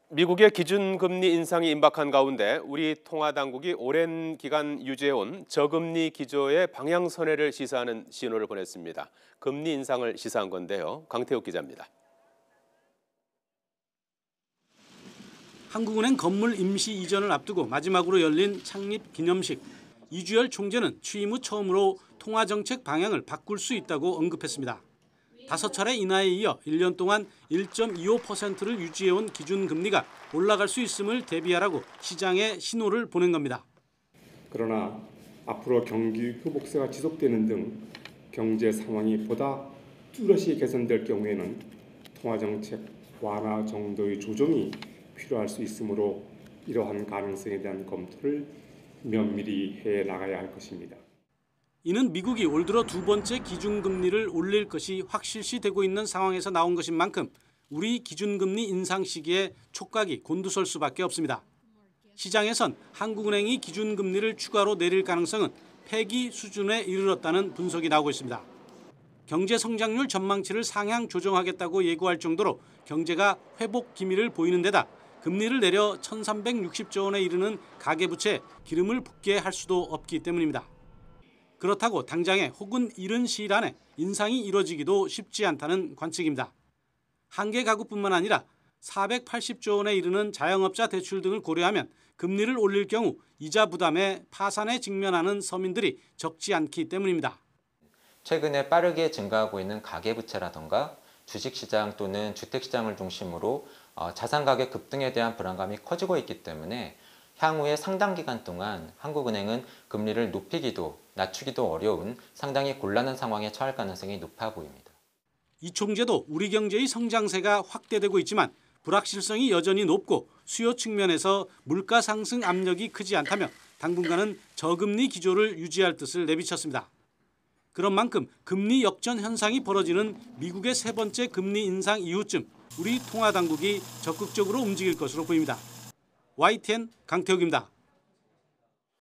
미국의 기준금리 인상이 임박한 가운데 우리 통화당국이 오랜 기간 유지해온 저금리 기조의 방향선회를 시사하는 신호를 보냈습니다. 금리 인상을 시사한 건데요. 강태욱 기자입니다. 한국은행 건물 임시 이전을 앞두고 마지막으로 열린 창립 기념식. 이주열 총재는 취임 후 처음으로 통화정책 방향을 바꿀 수 있다고 언급했습니다. 5차례 인하에 이어 1년 동안 1.25%를 유지해온 기준금리가 올라갈 수 있음을 대비하라고 시장에 신호를 보낸 겁니다. 그러나 앞으로 경기 회복세가 지속되는 등 경제 상황이 보다 뚜렷이 개선될 경우에는 통화정책 완화 정도의 조정이 필요할 수 있으므로 이러한 가능성에 대한 검토를 면밀히 해 나가야 할 것입니다. 이는 미국이 올 들어 두 번째 기준금리를 올릴 것이 확실시되고 있는 상황에서 나온 것인 만큼 우리 기준금리 인상 시기에 촉각이 곤두설 수밖에 없습니다. 시장에선 한국은행이 기준금리를 추가로 내릴 가능성은 폐기 수준에 이르렀다는 분석이 나오고 있습니다. 경제 성장률 전망치를 상향 조정하겠다고 예고할 정도로 경제가 회복 기미를 보이는 데다 금리를 내려 1,360조 원에 이르는 가계부채에 기름을 붓게 할 수도 없기 때문입니다. 그렇다고 당장에 혹은 이른 시일 안에 인상이 이뤄지기도 쉽지 않다는 관측입니다. 한개 가구뿐만 아니라 480조 원에 이르는 자영업자 대출 등을 고려하면 금리를 올릴 경우 이자 부담에 파산에 직면하는 서민들이 적지 않기 때문입니다. 최근에 빠르게 증가하고 있는 가계부채라던가 주식시장 또는 주택시장을 중심으로 자산 가격 급등에 대한 불안감이 커지고 있기 때문에 향후에 상당 기간 동안 한국은행은 금리를 높이기도 낮추기도 어려운 상당히 곤란한 상황에 처할 가능성이 높아 보입니다. 이 총재도 우리 경제의 성장세가 확대되고 있지만 불확실성이 여전히 높고 수요 측면에서 물가 상승 압력이 크지 않다며 당분간은 저금리 기조를 유지할 뜻을 내비쳤습니다. 그런 만큼 금리 역전 현상이 벌어지는 미국의 세 번째 금리 인상 이후쯤 우리 통화당국이 적극적으로 움직일 것으로 보입니다. YTN 강태욱입니다.